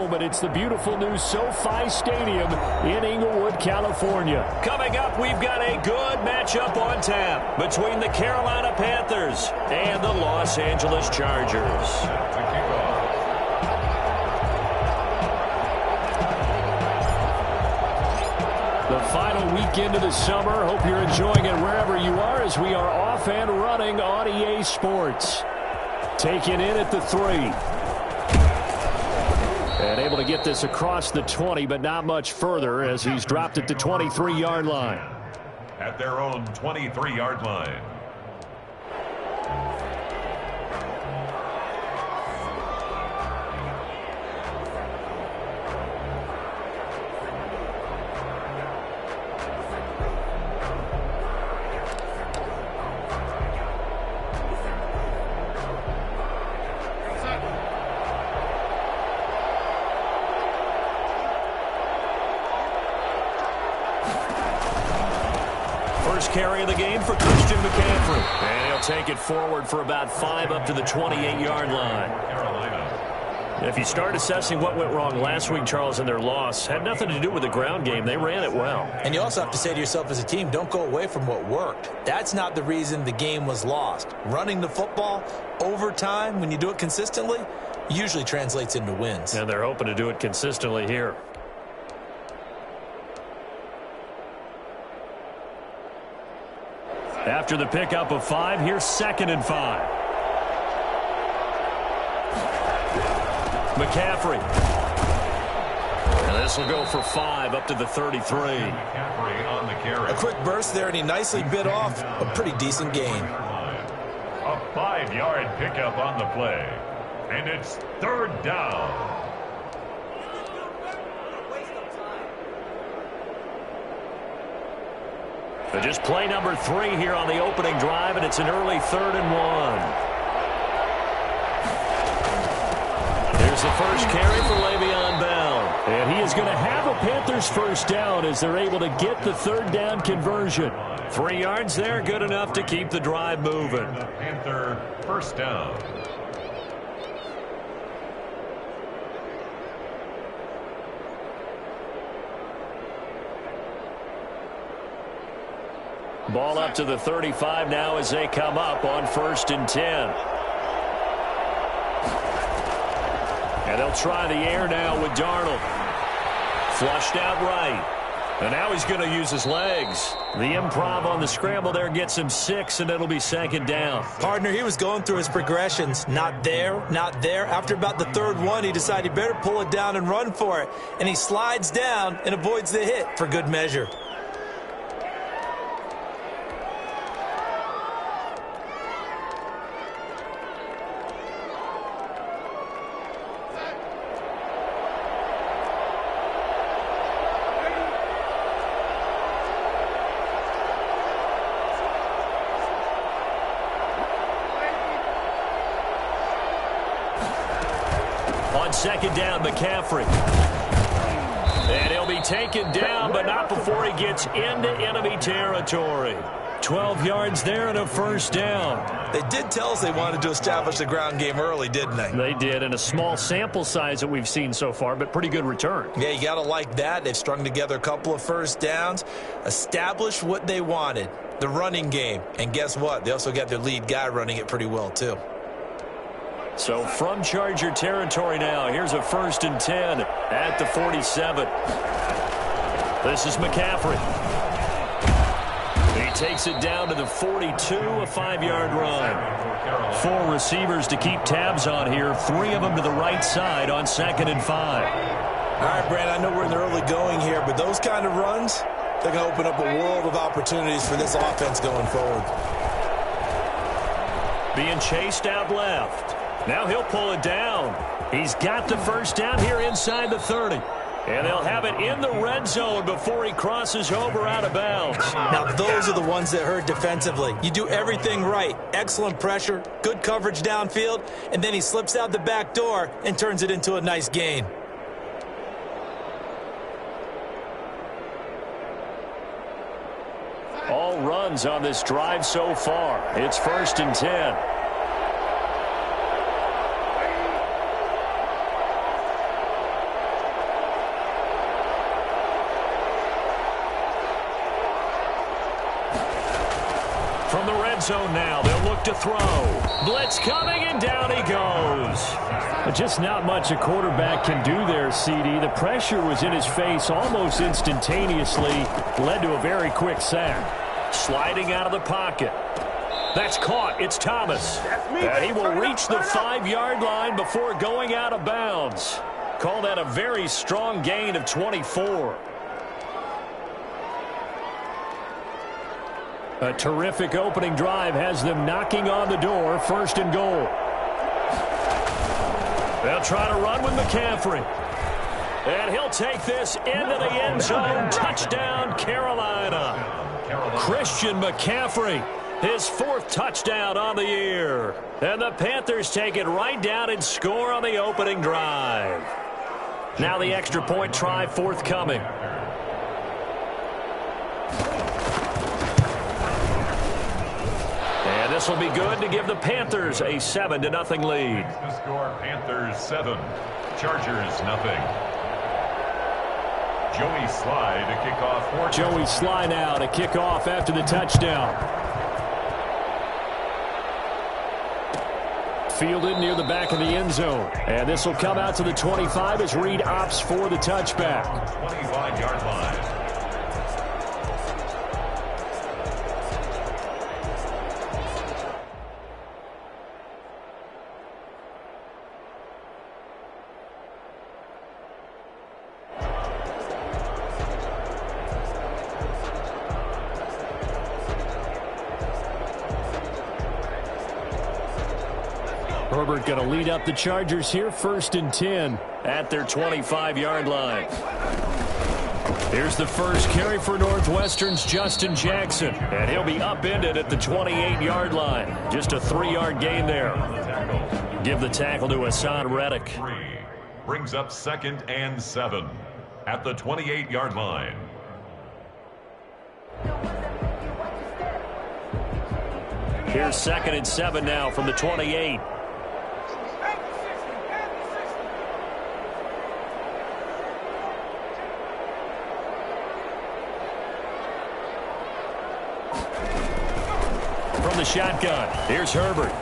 home, and it's the beautiful new SoFi Stadium in Inglewood, California. Coming up, we've got a good matchup on tap between the Carolina Panthers and the Los Angeles Chargers. The final weekend of the summer. Hope you're enjoying it wherever you are as we are off and running on EA Sports. Taken in at the 3. And able to get this across the 20, but not much further as he's dropped at the 23-yard line. At their own 23-yard line. Carry of the game for Christian McCaffrey. And he'll take it forward for about 5 up to the 28-yard line. If you start assessing what went wrong last week, Charles, in their loss, had nothing to do with the ground game. They ran it well. And you also have to say to yourself as a team, don't go away from what worked. That's not the reason the game was lost. Running the football over time, when you do it consistently, usually translates into wins. And they're hoping to do it consistently here. After the pickup of 5, here's 2nd and 5. McCaffrey. And this will go for 5 up to the 33. McCaffrey on the carry. A quick burst there, and he nicely bit off a pretty decent gain. A 5-yard pickup on the play. And it's 3rd down. But just play number 3 here on the opening drive, and it's an early 3rd and 1. Here's the first carry for Le'Veon Bell. And he is going to have a Panthers first down as they're able to get the 3rd down conversion. 3 yards there, good enough to keep the drive moving. The Panther first down. Ball up to the 35 now as they come up on 1st and 10. And they'll try the air now with Darnold. Flushed out right. And now he's going to use his legs. The improv on the scramble there gets him 6, and it'll be 2nd down. Partner, he was going through his progressions. Not there, not there. After about the 3rd one, he decided he better pull it down and run for it. And he slides down and avoids the hit for good measure. On 2nd down, McCaffrey. And he'll be taken down, but not before he gets into enemy territory. 12 yards there and a 1st down. They did tell us they wanted to establish the ground game early, didn't they? They did, and a small sample size that we've seen so far, but pretty good return. Yeah, you got to like that. They've strung together a couple of 1st downs, established what they wanted, the running game. And guess what? They also got their lead guy running it pretty well, too. So from Charger territory now, here's a 1st and 10 at the 47. This is McCaffrey. He takes it down to the 42, a 5-yard run. 4 receivers to keep tabs on here, 3 of them to the right side on 2nd and 5. All right, Brand, I know we're in the early going here, but those kind of runs, they're going to open up a world of opportunities for this offense going forward. Being chased out left. Now he'll pull it down. He's got the 1st down here inside the 30. And they'll have it in the red zone before he crosses over out of bounds. Now, those are the ones that hurt defensively. You do everything right. Excellent pressure, good coverage downfield, and then he slips out the back door and turns it into a nice gain. All runs on this drive so far. It's 1st and 10. From the red zone now, they'll look to throw. Blitz coming, and down he goes. Just not much a quarterback can do there, CD. The pressure was in his face almost instantaneously. Led to a very quick sack. Sliding out of the pocket. That's caught. It's Thomas. And he will reach the 5-yard line before going out of bounds. Call that a very strong gain of 24. A terrific opening drive has them knocking on the door. 1st and goal. They'll try to run with McCaffrey. And he'll take this into the end zone. Touchdown, Carolina. Christian McCaffrey, his 4th touchdown on the year. And the Panthers take it right down and score on the opening drive. Now the extra point try forthcoming. And this will be good to give the Panthers a 7-0 lead. The score, Panthers 7, Chargers nothing. Joey Sly to kick off. Joey Sly now to kick off after the touchdown. Fielded near the back of the end zone. And this will come out to the 25 as Reed opts for the touchback. 25-yard line. Herbert going to lead up the Chargers here, 1st and 10. At their 25-yard line. Here's the first carry for Northwestern's Justin Jackson. And he'll be upended at the 28-yard line. Just a 3-yard gain there. Give the tackle to Hassan Reddick. Brings up 2nd and 7 at the 28-yard line. Here's 2nd and 7 now from the 28. From the shotgun, here's Herbert.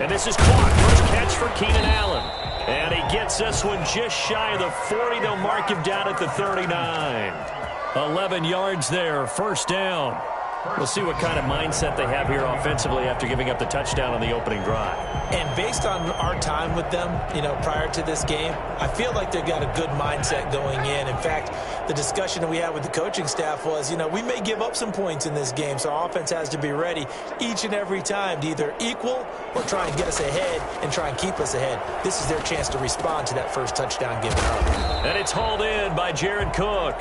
And this is caught. First catch for Keenan Allen. And he gets this one just shy of the 40. They'll mark him down at the 39. 11 yards there, 1st down. We'll see what kind of mindset they have here offensively after giving up the touchdown on the opening drive. And based on our time with them, prior to this game, I feel like they've got a good mindset going in. In fact, the discussion that we had with the coaching staff was, we may give up some points in this game, so our offense has to be ready each and every time to either equal or try and get us ahead and try and keep us ahead. This is their chance to respond to that first touchdown given up. And it's hauled in by Jared Cook.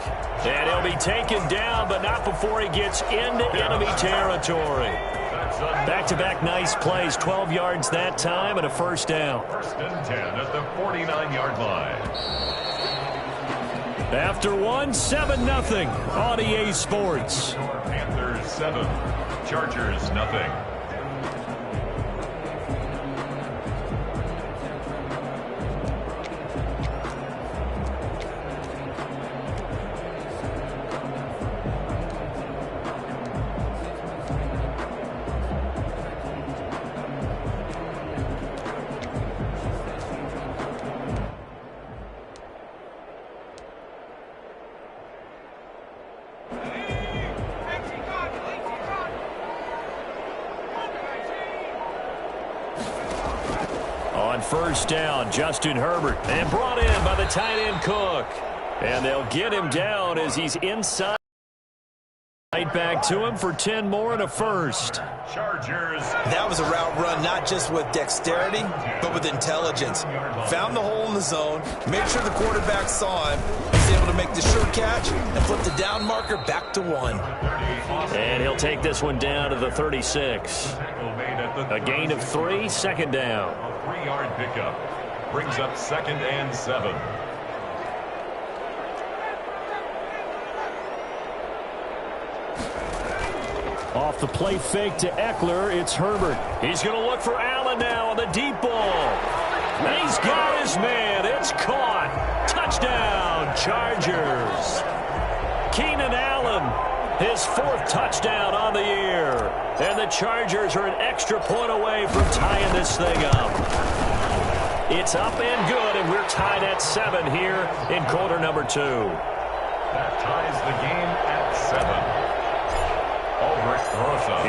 And he'll be taken down, but not before he gets into enemy territory. Back-to-back nice plays, 12 yards that time and a 1st down. 1st and 10 at the 49-yard line. After 7-0 on EA Sports. Panthers 7, Chargers nothing. On 1st down, Justin Herbert. And brought in by the tight end Cook. And they'll get him down as he's inside. Right back to him for 10 more and a 1st. Chargers. That was a route run not just with dexterity, but with intelligence. Found the hole in the zone, made sure the quarterback saw him, was able to make the sure catch, and flip the down marker back to 1. And he'll take this one down to the 36. A gain of 3, 2nd down. A 3-yard pickup. Brings up 2nd and 7. Off the play fake to Eckler, it's Herbert. He's going to look for Allen now on the deep ball. And he's got his man. It's caught. Touchdown, Chargers. Keenan Allen, His 4th touchdown on the year. And the Chargers are an extra point away from tying this thing up. It's up and good, and we're tied at 7 here in quarter number 2. That ties the game at 7.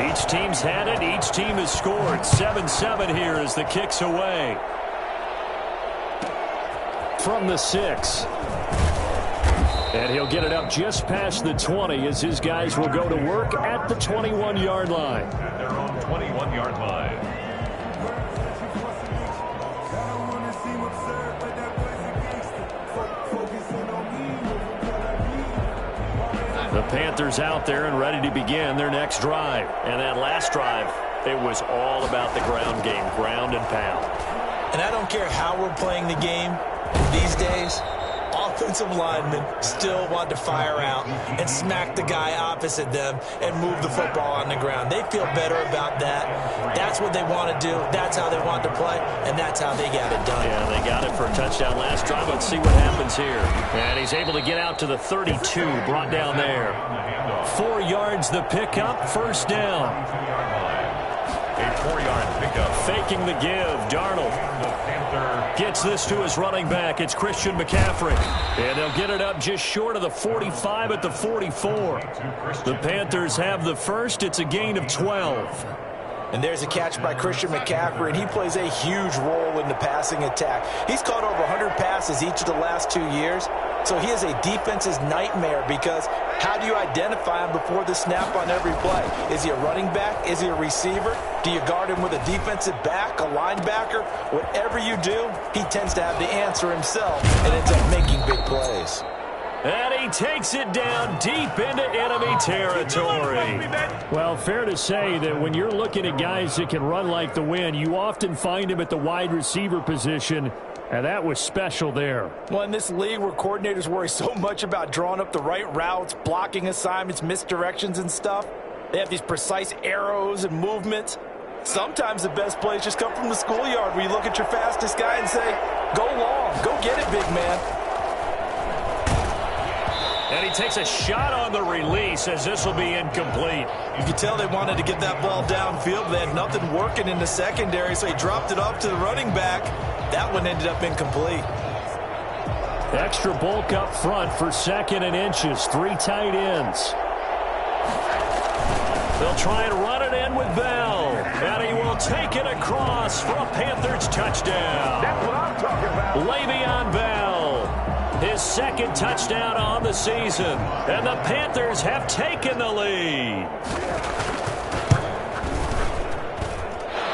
Each team's had it. Each team has scored. 7-7 here as the kick's away. From the 6. And he'll get it up just past the 20 as his guys will go to work at the 21-yard line. At their own 21-yard line. The Panthers out there and ready to begin their next drive. And that last drive, it was all about the ground game, ground and pound. And I don't care how we're playing the game these days, offensive linemen still want to fire out and smack the guy opposite them and move the football on the ground. They feel better about that. That's what they want to do. That's how they want to play, and that's how they got it done. Yeah, they got it for a touchdown last drive. Let's see what happens here. And he's able to get out to the 32, brought down there. 4 yards the pickup, first down. A 4-yard pickup. Faking the give, Darnold gets this to his running back. It's Christian McCaffrey. And they'll get it up just short of the 45 at the 44. The Panthers have the first. It's a gain of 12. And there's a catch by Christian McCaffrey, and he plays a huge role in the passing attack. He's caught over 100 passes each of the last 2 years, so he is a defense's nightmare because how do you identify him before the snap on every play? Is he a running back? Is he a receiver? Do you guard him with a defensive back, a linebacker? Whatever you do, he tends to have the answer himself and ends up making big plays. And he takes it down deep into enemy territory. Well, fair to say that when you're looking at guys that can run like the wind, you often find him at the wide receiver position, and that was special there. Well, in this league where coordinators worry so much about drawing up the right routes, blocking assignments, misdirections and stuff, they have these precise arrows and movements. Sometimes the best plays just come from the schoolyard where you look at your fastest guy and say, go long, go get it, big man. And he takes a shot on the release as this will be incomplete. You could tell they wanted to get that ball downfield. They had nothing working in the secondary, so he dropped it off to the running back. That one ended up incomplete. Extra bulk up front for 2nd and inches. 3 tight ends. They'll try and run it in with Bell. And he will take it across for a Panthers touchdown. That's what I'm talking about. Le'Veon Bell. His 2nd touchdown on the season. And the Panthers have taken the lead.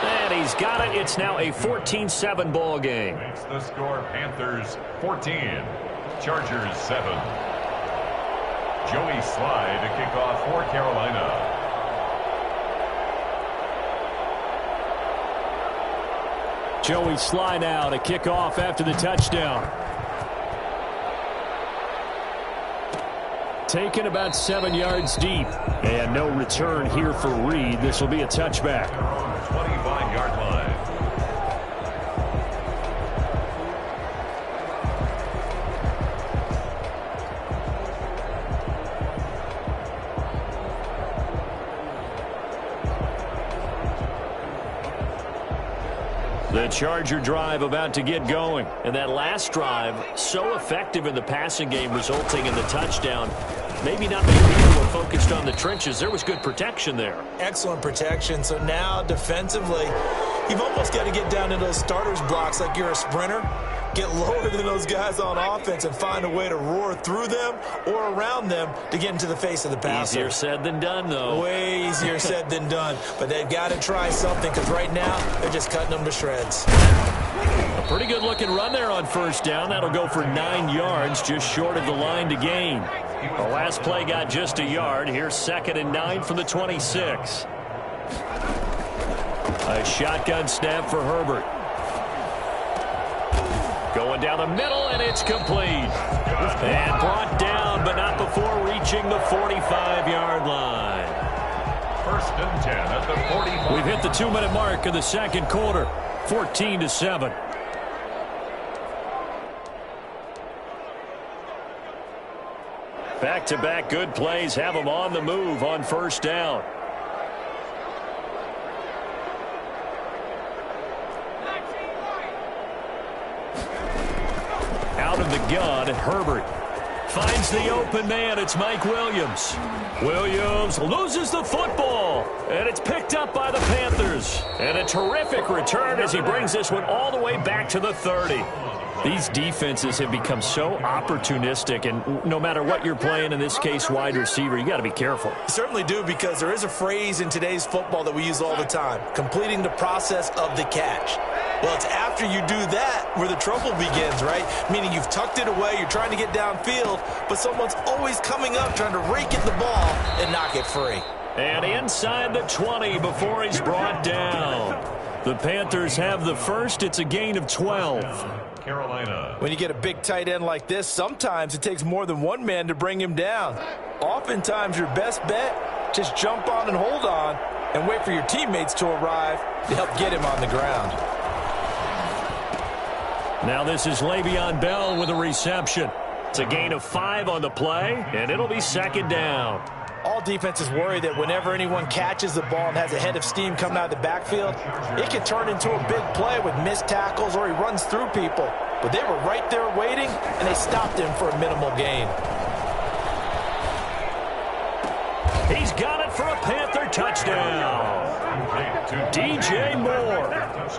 And he's got it. It's now a 14-7 ball game. Makes the score Panthers 14, Chargers 7. Joey Sly to kick off for Carolina. Joey Sly now to kick off after the touchdown. Taken about 7 yards deep. And no return here for Reed. This will be a touchback. 25-yard line. The Charger drive about to get going. And that last drive, so effective in the passing game, resulting in the touchdown. Maybe not many people were focused on the trenches. There was good protection there. Excellent protection. So now defensively, you've almost got to get down to those starters blocks like you're a sprinter. Get lower than those guys on offense and find a way to roar through them or around them to get into the face of the passer. Easier said than done, though. Way easier said than done. But they've got to try something because right now they're just cutting them to shreds. A pretty good looking run there on first down. That'll go for 9 yards, just short of the line to gain. The last play got just a yard. Here's 2nd and 9 from the 26. A shotgun snap for Herbert. Going down the middle, and it's complete. And brought down, but not before reaching the 45-yard line. 1st and 10 at the 45. We've hit the 2-minute mark of the 2nd quarter. 14-7. Back-to-back good plays have them on the move on first down. Out of the gun, Herbert finds the open man. It's Mike Williams. Williams loses the football, and it's picked up by the Panthers. And a terrific return as he brings this one all the way back to the 30. These defenses have become so opportunistic, and no matter what you're playing, in this case wide receiver, you got to be careful. You certainly do, because there is a phrase in today's football that we use all the time: completing the process of the catch. Well, it's after you do that where the trouble begins, right? Meaning you've tucked it away, you're trying to get downfield, but someone's always coming up trying to rake at the ball and knock it free. And inside the 20 before he's brought down. The Panthers have the first. It's a gain of 12. Carolina. When you get a big tight end like this, sometimes it takes more than one man to bring him down. Oftentimes your best bet, just jump on and hold on and wait for your teammates to arrive to help get him on the ground. Now this is Le'Veon Bell with a reception. It's a gain of 5 on the play, and it'll be second down. All defenses worry that whenever anyone catches the ball and has a head of steam coming out of the backfield, it can turn into a big play with missed tackles or he runs through people. But they were right there waiting, and they stopped him for a minimal gain. He's got it for a Panther touchdown. DJ Moore,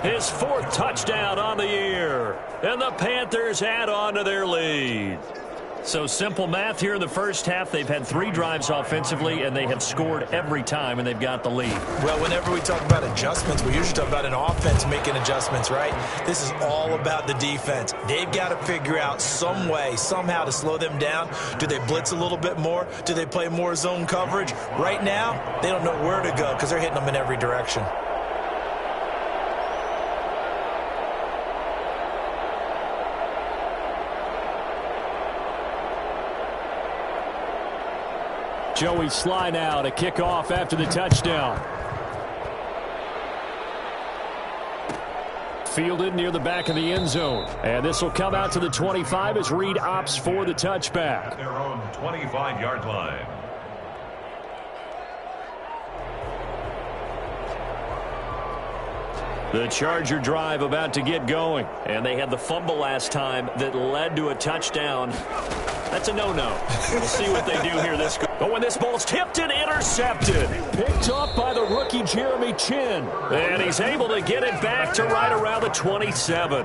his 4th touchdown on the year. And the Panthers add on to their lead. So simple math here in the first half. They've had 3 drives offensively, and they have scored every time, and they've got the lead. Well, whenever we talk about adjustments, we usually talk about an offense making adjustments, right? This is all about the defense. They've got to figure out some way, somehow to slow them down. Do they blitz a little bit more? Do they play more zone coverage? Right now, they don't know where to go because they're hitting them in every direction. Joey Sly now to kick off after the touchdown. Fielded near the back of the end zone. And this will come out to the 25 as Reed opts for the touchback. Their own 25-yard line. The Charger drive about to get going. And they had the fumble last time that led to a touchdown. That's a no-no. We'll see what they do here. Oh, and this ball's tipped and intercepted. Picked up by the rookie Jeremy Chin. And he's able to get it back to right around the 27.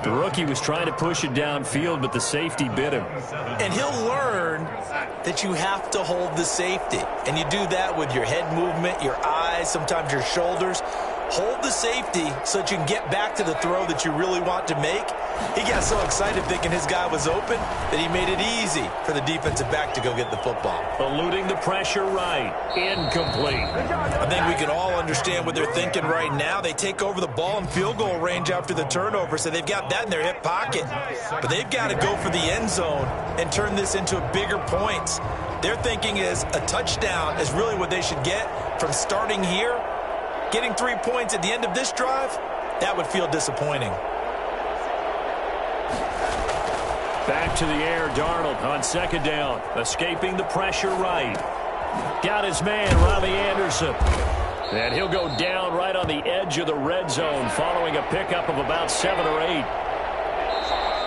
The rookie was trying to push it downfield, but the safety bit him. And he'll learn that you have to hold the safety. And you do that with your head movement, your eyes, sometimes your shoulders. Hold the safety so that you can get back to the throw that you really want to make. He got so excited thinking his guy was open that he made it easy for the defensive back to go get the football. Eluding the pressure right. Incomplete. I think we can all understand what they're thinking right now. They take over the ball in field goal range after the turnover, so they've got that in their hip pocket. But they've got to go for the end zone and turn this into bigger points. Their thinking is a touchdown is really what they should get from starting here. Getting 3 points at the end of this drive, that would feel disappointing. Back to the air, Darnold on second down. Escaping the pressure right. Got his man, Robbie Anderson. And he'll go down right on the edge of the red zone following a pickup of about 7 or 8.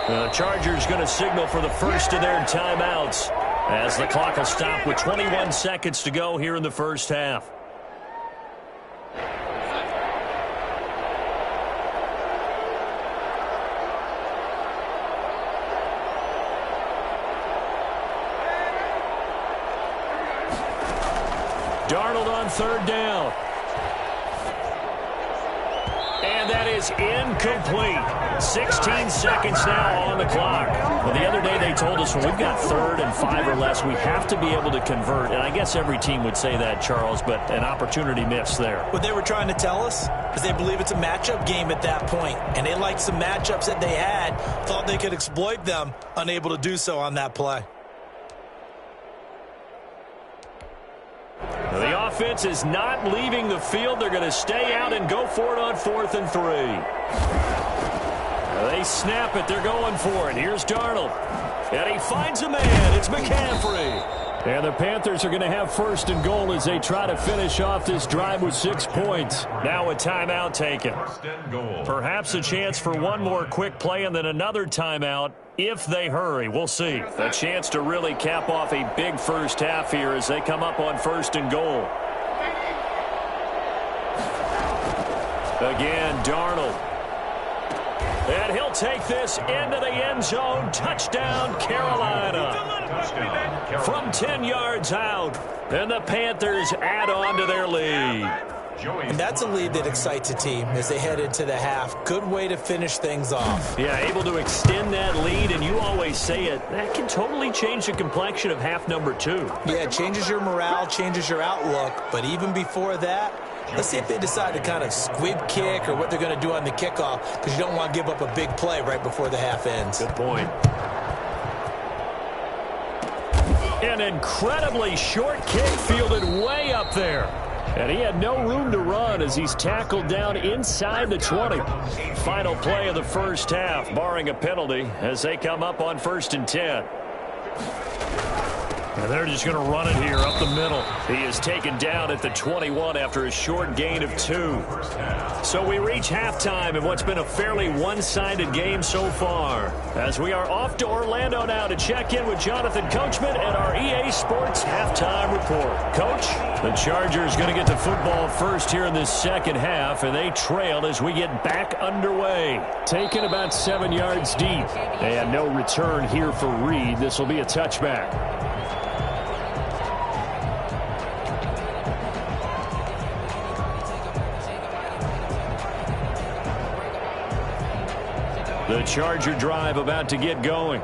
The Chargers going to signal for the first of their timeouts as the clock will stop with 21 seconds to go here in the first half. Darnold on third down. And that is incomplete. 16 seconds now on the clock. Well, the other day they told us when we've got 3rd and 5 or less, we have to be able to convert. And I guess every team would say that, Charles, but an opportunity missed there. What they were trying to tell us is they believe it's a matchup game at that point. And they liked some matchups that they had, thought they could exploit them, unable to do so on that play. The offense is not leaving the field. They're going to stay out and go for it on 4th and 3. They snap it. They're going for it. Here's Darnold. And he finds a man. It's McCaffrey. And the Panthers are going to have first and goal as they try to finish off this drive with 6 points. Now a timeout taken. Perhaps a chance for one more quick play and then another timeout if they hurry. We'll see. A chance to really cap off a big first half here as they come up on first and goal. Again, Darnold. And he'll take this into the end zone. Touchdown, Carolina. From 10 yards out. And the Panthers add on to their lead. And that's a lead that excites a team as they head into the half. Good way to finish things off. Yeah, able to extend that lead, and you always say it, that can totally change the complexion of half number 2. Yeah, it changes your morale, changes your outlook. But even before that, let's see if they decide to kind of squib kick or what they're going to do on the kickoff, because you don't want to give up a big play right before the half ends. Good point. An incredibly short kick fielded way up there. And he had no room to run as he's tackled down inside the 20. Final play of the first half, barring a penalty, as they come up on 1st and 10. And they're just going to run it here up the middle. He is taken down at the 21 after a short gain of 2. So we reach halftime in what's been a fairly one-sided game so far. As we are off to Orlando now to check in with Jonathan Coachman and our EA Sports Halftime Report. Coach? The Chargers going to get the football first here in this second half, and they trail as we get back underway. Taken about 7 yards deep. And no return here for Reed. This will be a touchback. The Charger drive about to get going.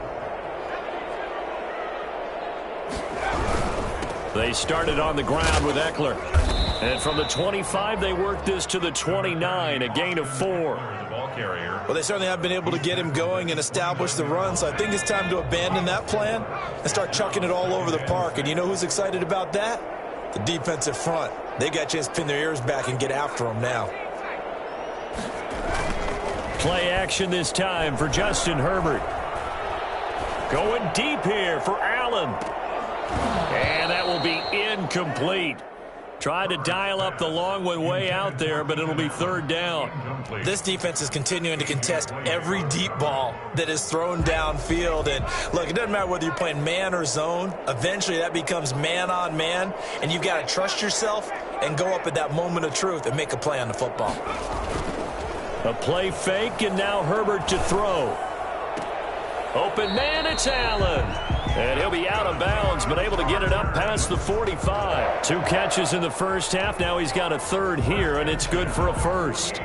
They started on the ground with Eckler. And from the 25, they worked this to the 29, a gain of 4. Well, they certainly have been able to get him going and establish the run, so I think it's time to abandon that plan and start chucking it all over the park. And you know who's excited about that? The defensive front. They got a chance to pin their ears back and get after him now. Play action this time for Justin Herbert. Going deep here for Allen. And that will be incomplete. Tried to dial up the long one way out there, but it'll be 3rd down. This defense is continuing to contest every deep ball that is thrown downfield. And, look, it doesn't matter whether you're playing man or zone. Eventually, that becomes man on man, and you've got to trust yourself and go up at that moment of truth and make a play on the football. A play fake, and now Herbert to throw. Open man, it's Allen. And he'll be out of bounds, but able to get it up past the 45. 2 catches in the first half. Now he's got a 3rd here, and it's good for a 1st.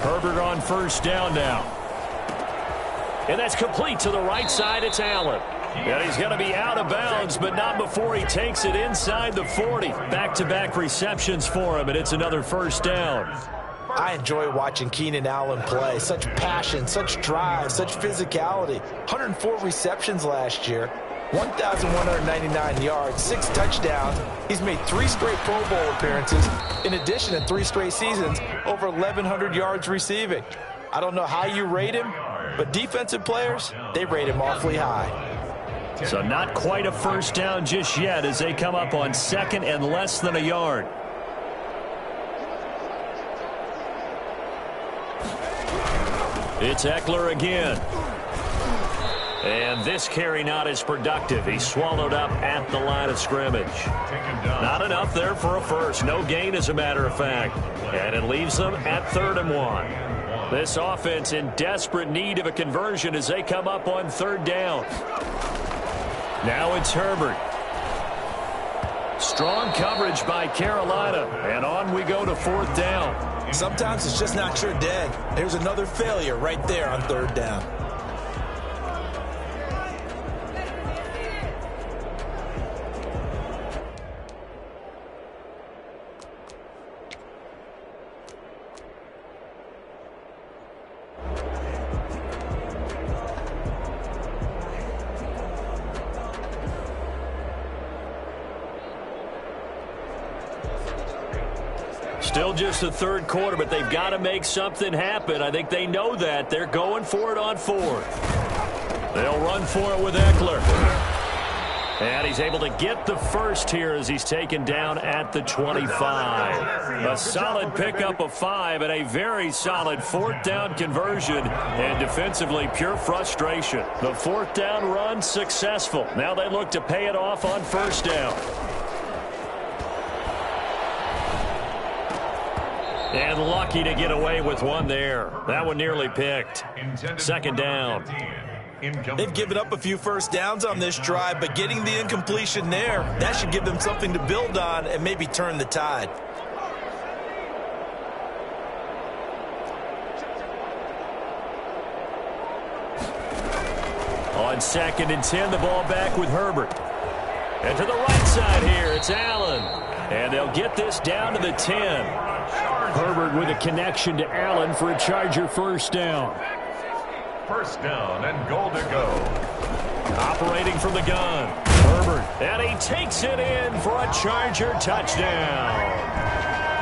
Herbert on 1st down now. And that's complete to the right side. It's Allen. And he's going to be out of bounds, but not before he takes it inside the 40. Back-to-back receptions for him, and it's another 1st down. I enjoy watching Keenan Allen play. Such passion, such drive, such physicality. 104 receptions last year. 1,199 yards, 6 touchdowns. He's made 3 straight Pro Bowl appearances, in addition to 3 straight seasons, over 1,100 yards receiving. I don't know how you rate him, but defensive players, they rate him awfully high. So not quite a 1st down just yet as they come up on 2nd and less than a yard. It's Eckler again. And this carry not as productive. He's swallowed up at the line of scrimmage. Not enough there for a 1st. No gain, as a matter of fact. And it leaves them at 3rd and 1. This offense in desperate need of a conversion as they come up on 3rd down. Now it's Herbert. Strong coverage by Carolina. And on we go to 4th down. Sometimes it's just not your day. There's another failure right there on 3rd down. Still just the third quarter, but they've got to make something happen. I think they know that. They're going for it on fourth. They'll run for it with Eckler. And he's able to get the first here as he's taken down at the 25. A solid pickup of 5 and a very solid fourth down conversion. And defensively, pure frustration. The fourth down run successful. Now they look to pay it off on first down. And lucky to get away with one there. That one nearly picked. Second down. They've given up a few first downs on this drive, but getting the incompletion there, that should give them something to build on and maybe turn the tide. On 2nd and 10, the ball back with Herbert. And to the right side here, it's Allen. And they'll get this down to the 10. Herbert with a connection to Allen for a Charger first down. First down and goal to go. Operating from the gun, Herbert. And he takes it in for a Charger touchdown.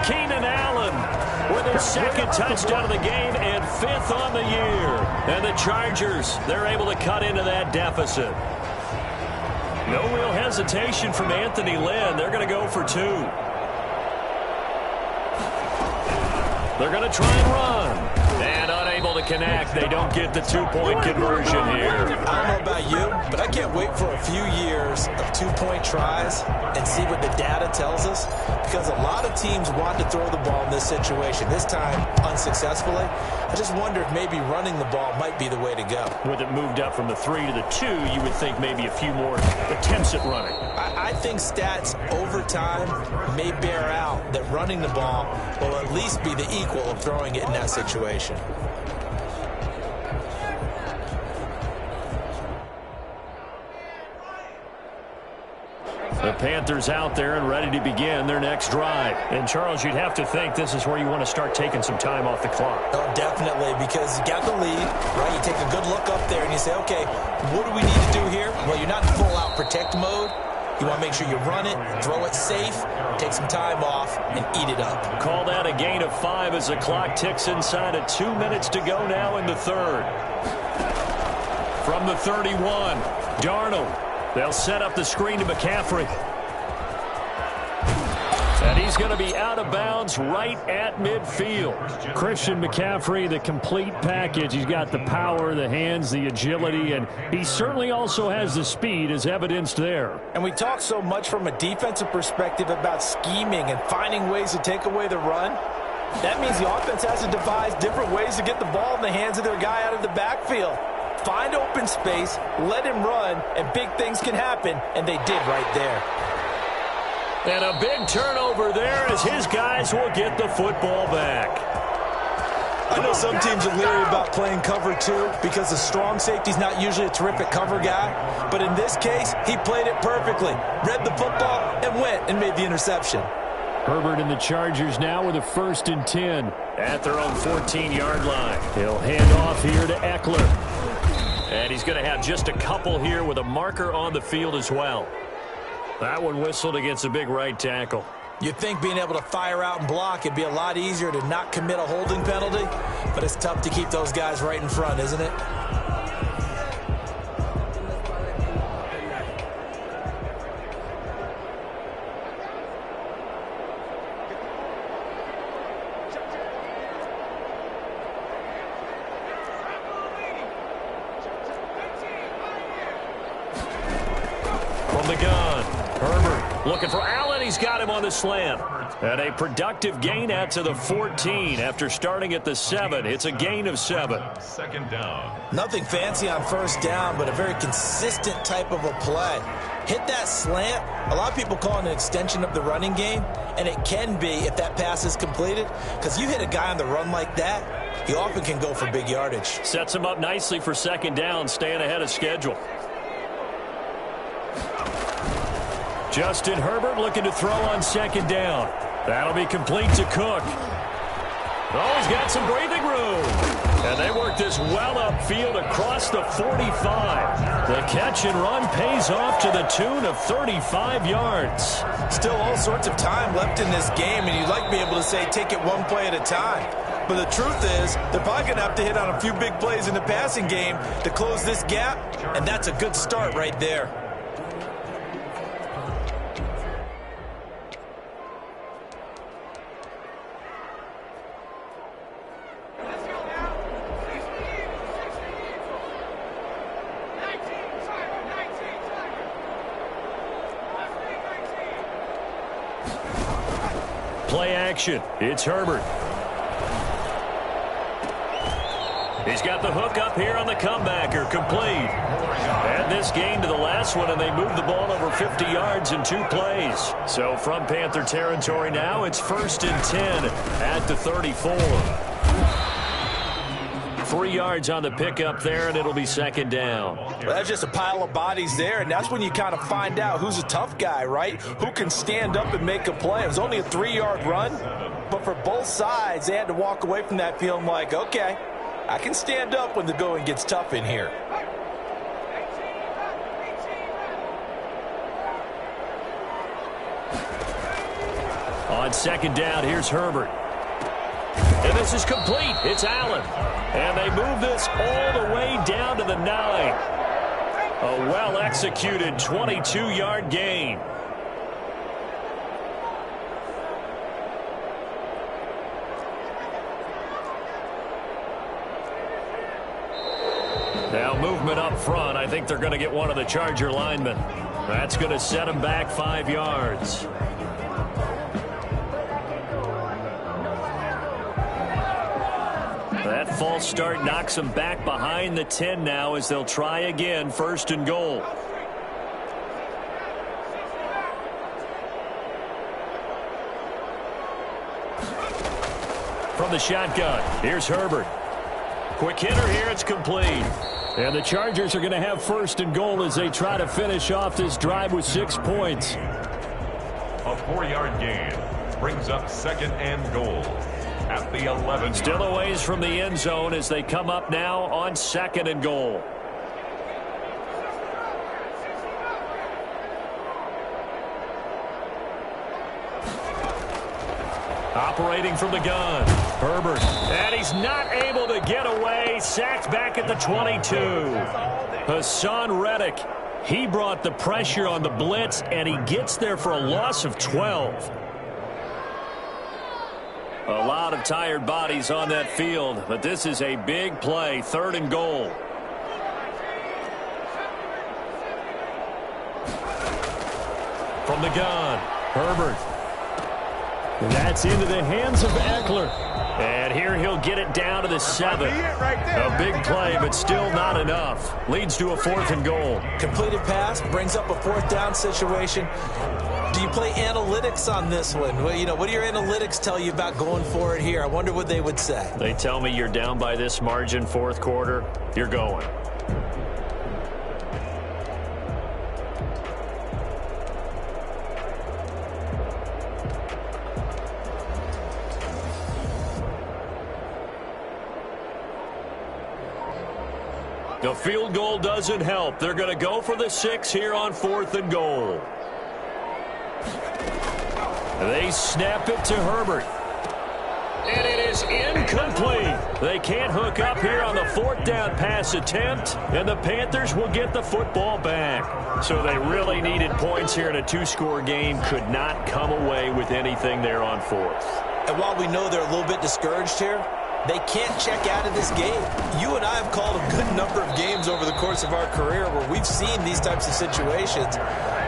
Keenan Allen with his second touchdown of the game and 5th on the year. And the Chargers, they're able to cut into that deficit. No real hesitation from Anthony Lynn. They're going to go for 2. They're going to try and run. And unable to connect. They don't get the 2-point conversion here. I don't know about you, but I can't wait for a few years of 2-point tries and see what the data tells us. Because a lot of teams want to throw the ball in this situation. This time, unsuccessfully. I just wonder if maybe running the ball might be the way to go. With it moved up from the 3 to the 2, you would think maybe a few more attempts at running. I think stats over time may bear out that running the ball will at least be the equal of throwing it in that situation. The Panthers out there and ready to begin their next drive. And, Charles, you'd have to think this is where you want to start taking some time off the clock. Oh, definitely, because you got the lead, right? You take a good look up there and you say, okay, what do we need to do here? Well, you're not in full-out protect mode. You want to make sure you run it, throw it safe, take some time off, and eat it up. Call that a gain of 5 as the clock ticks inside of 2 minutes to go now in the third. From the 31, Darnold. They'll set up the screen to McCaffrey. And he's going to be out of bounds right at midfield. Christian McCaffrey, the complete package. He's got the power, the hands, the agility, and he certainly also has the speed as evidenced there. And we talk so much from a defensive perspective about scheming and finding ways to take away the run. That means the offense has to devise different ways to get the ball in the hands of their guy out of the backfield. Find open space, let him run, and big things can happen, and they did right there. And a big turnover there as his guys will get the football back. I know some teams are leery about playing cover 2 because the strong safety's not usually a terrific cover guy. But in this case, he played it perfectly. Read the football and went and made the interception. Herbert and the Chargers now with a 1st and 10. At their own 14-yard line. He'll hand off here to Eckler. And he's going to have just a couple here with a marker on the field as well. That one whistled against a big right tackle. You'd think being able to fire out and block, it'd be a lot easier to not commit a holding penalty, but it's tough to keep those guys right in front, isn't it? From the gun, Herbert looking for Allen. He's got him on the slant. And a productive gain out to the 14 after starting at the 7. It's a gain of 7. Second down. Nothing fancy on first down, but a very consistent type of a play. Hit that slant. A lot of people call it an extension of the running game, and it can be if that pass is completed, because you hit a guy on the run like that, he often can go for big yardage. Sets him up nicely for second down, staying ahead of schedule. Justin Herbert looking to throw on second down. That'll be complete to Cook. Oh, he's got some breathing room. And they work this well upfield across the 45. The catch and run pays off to the tune of 35 yards. Still all sorts of time left in this game, and you'd like to be able to say take it one play at a time. But the truth is, they're probably going to have to hit on a few big plays in the passing game to close this gap, and that's a good start right there. Play action. It's Herbert. He's got the hook up here on the comebacker. Complete. Add this gain to the last one, and they moved the ball over 50 yards in 2 plays. So from Panther territory now, it's 1st and 10 at the 34. 3 yards on the pickup there, and it'll be 2nd down. Well, that's just a pile of bodies there, and that's when you kind of find out who's a tough guy, right? Who can stand up and make a play. It was only a 3-yard run, but for both sides, they had to walk away from that feeling like, okay, I can stand up when the going gets tough in here. On 2nd down, here's Herbert. And this is complete. It's Allen. And they move this all the way down to the 9. A well-executed 22-yard gain. Now movement up front. I think they're going to get one of the Charger linemen. That's going to set them back 5 yards. That false start knocks them back behind the 10 now as they'll try again, 1st and goal. From the shotgun, here's Herbert. Quick hitter here, it's complete. And the Chargers are going to have 1st and goal as they try to finish off this drive with 6 points. A 4-yard gain brings up 2nd and goal at the 11. Still a ways from the end zone as they come up now on 2nd and goal. Operating from the gun, Herbert. And he's not able to get away. Sacked back at the 22. Hassan Reddick. He brought the pressure on the blitz, and he gets there for a loss of 12. A lot of tired bodies on that field, but this is a big play, 3rd and goal. From the gun, Herbert. And that's into the hands of Eckler. And here he'll get it down to the 7. A big play, but still not enough. Leads to a 4th and goal. Completed pass, brings up a 4th down situation. Do you play analytics on this one? Well, you know, what do your analytics tell you about going for it here? I wonder what they would say. They tell me you're down by this margin 4th quarter, you're going. The field goal doesn't help. They're going to go for the 6 here on 4th and goal. They snap it to Herbert. And it is incomplete. They can't hook up here on the 4th down pass attempt, and the Panthers will get the football back. So they really needed points here in a 2-score game. Could not come away with anything there on 4th. And while we know they're a little bit discouraged here, they can't check out of this game. You and I have called a good number of games over the course of our career where we've seen these types of situations.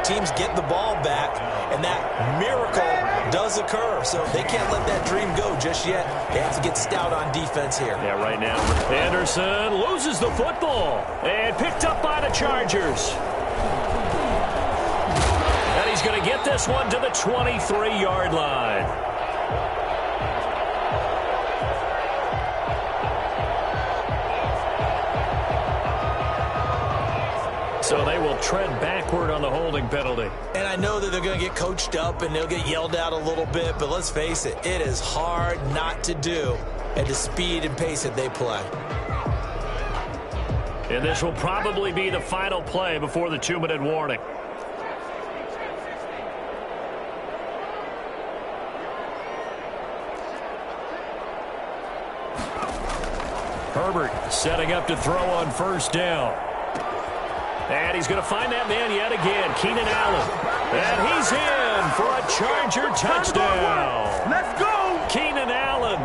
Teams get the ball back, and that miracle does occur. So they can't let that dream go just yet. They have to get stout on defense here. Yeah, right now. Anderson loses the football and picked up by the Chargers. And he's going to get this one to the 23-yard line. So they will tread backward on the holding penalty. And I know that they're going to get coached up and they'll get yelled at a little bit, but let's face it, it is hard not to do at the speed and pace that they play. And this will probably be the final play before the 2-minute warning. Herbert setting up to throw on first down. And he's going to find that man yet again, Keenan Allen. And he's in for a Charger touchdown. Let's go! Keenan Allen,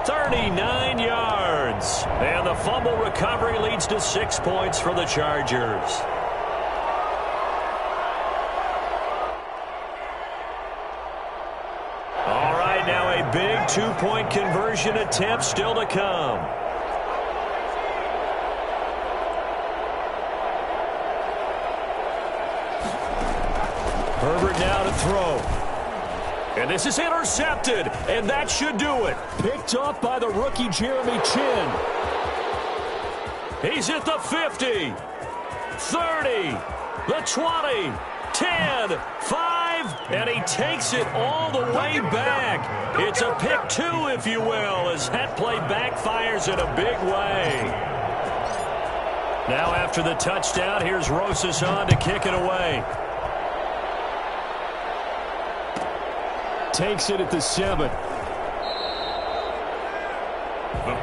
39 yards. And the fumble recovery leads to 6 points for the Chargers. All right, now a big 2-point conversion attempt still to come. Herbert now to throw. And this is intercepted, and that should do it. Picked off by the rookie Jeremy Chin. He's at the 50, 30, the 20, 10, 5, and he takes it all the way back. It's a pick 2, if you will, as that play backfires in a big way. Now after the touchdown, here's Rosas on to kick it away. Takes it at the 7. The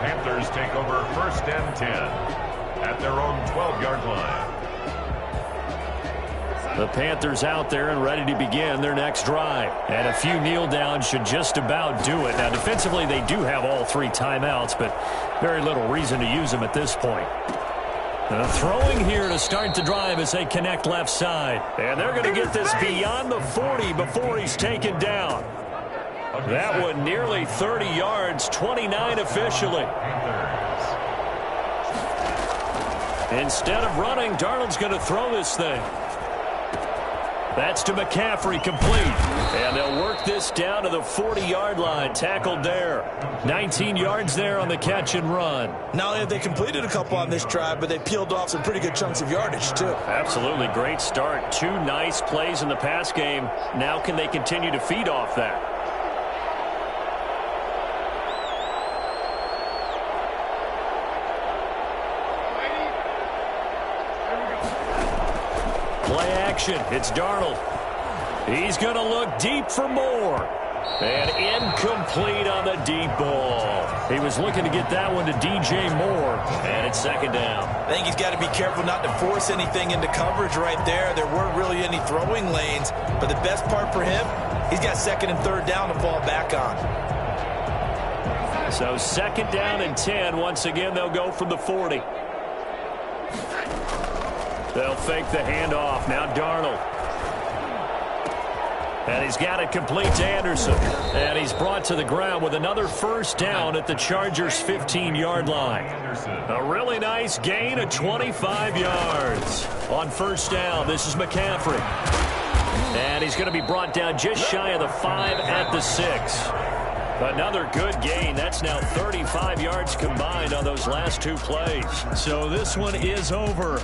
Panthers take over 1st and 10 at their own 12-yard line. The Panthers out there and ready to begin their next drive. And a few kneel downs should just about do it. Now, defensively, they do have all 3 timeouts, but very little reason to use them at this point. Throwing here to start the drive as they connect left side. And they're going to get this beyond the 40 before he's taken down. That one nearly 30 yards, 29 officially. Instead of running, Darnold's going to throw this thing. That's to McCaffrey, complete. And they'll work this down to the 40-yard line, tackled there. 19 yards there on the catch and run. Not only have they completed a couple on this drive, but they peeled off some pretty good chunks of yardage, too. Absolutely great start. 2 nice plays in the pass game. Now can they continue to feed off that? Play action. It's Darnold. He's going to look deep for more. And incomplete on the deep ball. He was looking to get that one to DJ Moore. And it's 2nd down. I think he's got to be careful not to force anything into coverage right there. There weren't really any throwing lanes. But the best part for him, he's got 2nd and 3rd down to fall back on. So 2nd down and 10. Once again, they'll go from the 40. They'll fake the handoff. Now Darnold. And he's got it complete to Anderson. And he's brought to the ground with another 1st down at the Chargers' 15-yard line. A really nice gain of 25 yards. On 1st down, this is McCaffrey. And he's going to be brought down just shy of the 5 at the 6. Another good gain. That's now 35 yards combined on those last 2 plays. So this one is over.